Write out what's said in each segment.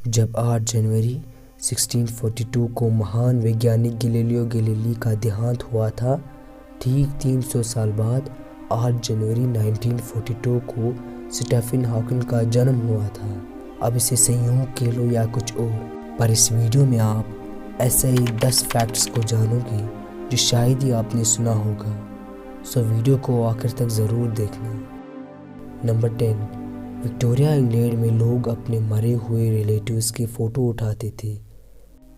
जब 8 जनवरी 1642 को महान वैज्ञानिक गैलीलियो गैलीली का देहांत हुआ था, ठीक 300 साल बाद 8 जनवरी 1942 को स्टीफन हॉकिंग का जन्म हुआ था। अब इसे संयोग कह लो या कुछ और, पर इस वीडियो में आप ऐसे ही 10 फैक्ट्स को जानोगे जो शायद ही आपने सुना होगा। सो वीडियो को आखिर तक ज़रूर देखना। नंबर 10, विक्टोरिया इंग्लैंड में लोग अपने मरे हुए रिलेटिव्स की फ़ोटो उठाते थे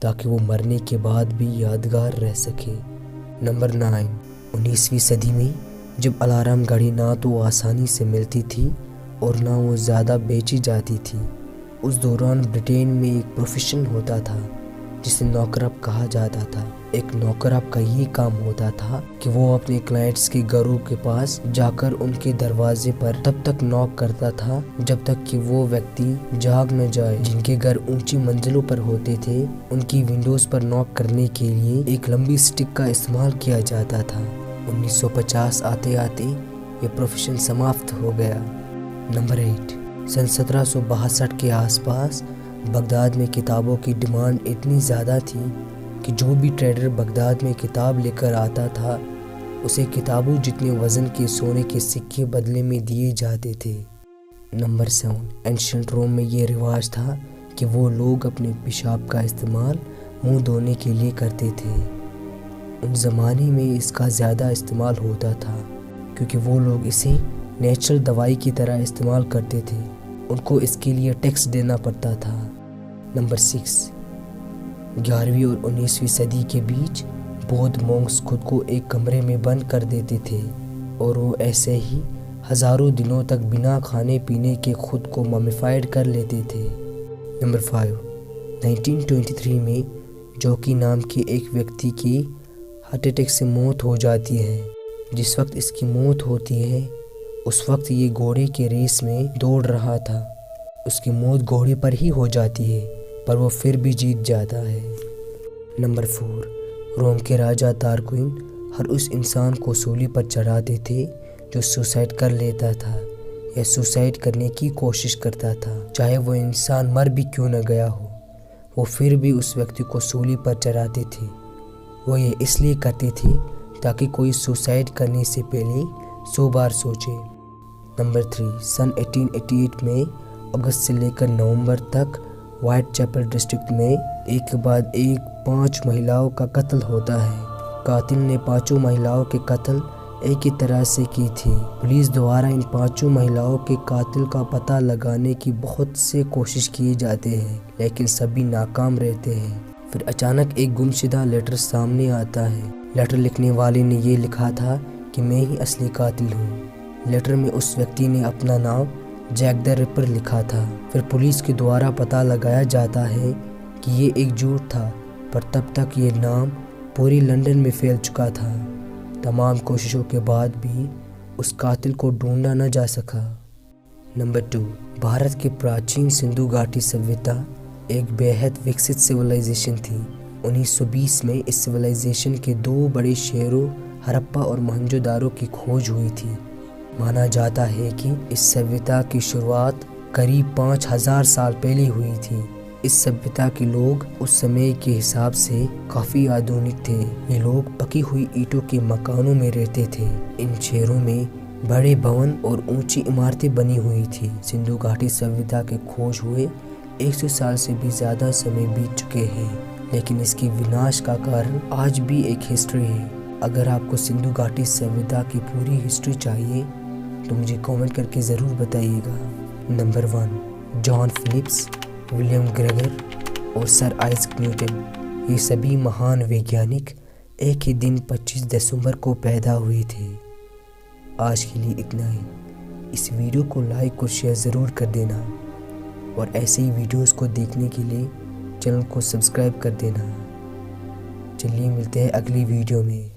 ताकि वो मरने के बाद भी यादगार रह सके। नंबर 9, 19वीं सदी में जब अलार्म घड़ी ना तो आसानी से मिलती थी और ना वो ज़्यादा बेची जाती थी, उस दौरान ब्रिटेन में एक प्रोफेशन होता था जिसे नौकरअप कहा जाता था। एक नौकरअप का ये काम होता था कि वो अपने क्लाइंट्स के घरों के पास जाकर उनके दरवाजे पर तब तक नॉक करता था जब तक कि वो व्यक्ति जाग न जाए। जिनके घर ऊंची मंजिलों पर होते थे, उनकी विंडोज पर नॉक करने के लिए एक लंबी स्टिक का इस्तेमाल किया जाता था। 1950 आते आते ये प्रोफेशन समाप्त हो गया। नंबर 8, सन 1762 के आसपास बगदाद में किताबों की डिमांड इतनी ज़्यादा थी कि जो भी ट्रेडर बगदाद में किताब लेकर आता था उसे किताबों जितने वज़न के सोने के सिक्के बदले में दिए जाते थे। नंबर 7, एंशिएंट रोम में ये रिवाज था कि वो लोग अपने पेशाब का इस्तेमाल मुंह धोने के लिए करते थे। उन ज़माने में इसका ज़्यादा इस्तेमाल होता था क्योंकि वो लोग इसे नेचुरल दवाई की तरह इस्तेमाल करते थे। उनको इसके लिए टैक्स देना पड़ता था। नंबर 6, 11वीं और 19वीं सदी के बीच बौद्ध मॉन्क्स खुद को एक कमरे में बंद कर देते थे और वो ऐसे ही हज़ारों दिनों तक बिना खाने पीने के खुद को ममिफाइड कर लेते थे। नंबर 5, 1923 में जॉकी नाम के एक व्यक्ति की हार्ट अटैक से मौत हो जाती है। जिस वक्त इसकी मौत होती है उस वक्त ये घोड़े के रेस में दौड़ रहा था। उसकी मौत घोड़े पर ही हो जाती है पर वो फिर भी जीत जाता है। नंबर 4, रोम के राजा तारक्विन हर उस इंसान को सूली पर चढ़ाते थे जो सुसाइड कर लेता था या सुसाइड करने की कोशिश करता था। चाहे वो इंसान मर भी क्यों न गया हो, वो फिर भी उस व्यक्ति को सूली पर चढ़ाते थे। वो ये इसलिए करते थे ताकि कोई सुसाइड करने से पहले 100 बार सोचे। नंबर 3, सन 1888 में अगस्त से लेकर नवंबर तक व्हाइट चैपल डिस्ट्रिक्ट में एक के बाद एक 5 महिलाओं का कत्ल होता है। कातिल ने 5 महिलाओं के कत्ल एक ही तरह से की थी। पुलिस द्वारा इन 5 महिलाओं के कातिल का पता लगाने की बहुत से कोशिश किए जाते हैं लेकिन सभी नाकाम रहते हैं। फिर अचानक एक गुमशुदा लेटर सामने आता है। लेटर लिखने वाले ने ये लिखा था कि मैं ही असली कातिल हूँ। लेटर में उस व्यक्ति ने अपना नाम जैक द रिपर लिखा था। फिर पुलिस के द्वारा पता लगाया जाता है कि ये एक झूठ था, पर तब तक ये नाम पूरी लंदन में फैल चुका था। तमाम कोशिशों के बाद भी उस कातिल को ढूंढा न जा सका। नंबर 2, भारत की प्राचीन सिंधु घाटी सभ्यता एक बेहद विकसित सिविलाइजेशन थी। 1920 में इस सिविलाइजेशन के 2 बड़े शहरों हड़प्पा और मोहनजोदारो की खोज हुई थी। माना जाता है कि इस सभ्यता की शुरुआत करीब 5000 साल पहले हुई थी। इस सभ्यता के लोग उस समय के हिसाब से काफ़ी आधुनिक थे। ये लोग पकी हुई ईंटों के मकानों में रहते थे। इन शहरों में बड़े भवन और ऊंची इमारतें बनी हुई थी। सिंधु घाटी सभ्यता के खोज हुए 100 साल से भी ज़्यादा समय बीत चुके हैं, लेकिन इसके विनाश का कारण आज भी एक हिस्ट्री है। अगर आपको सिंधु घाटी सभ्यता की पूरी हिस्ट्री चाहिए तो मुझे कमेंट करके ज़रूर बताइएगा। Number 1, John Phillips, William Gregor और सर आइजैक न्यूटन, ये सभी महान वैज्ञानिक एक ही दिन 25 दिसंबर को पैदा हुए थे। आज के लिए इतना ही। इस वीडियो को लाइक और शेयर ज़रूर कर देना और ऐसे ही वीडियोस को देखने के लिए चैनल को सब्सक्राइब कर देना। चलिए मिलते हैं अगली वीडियो में।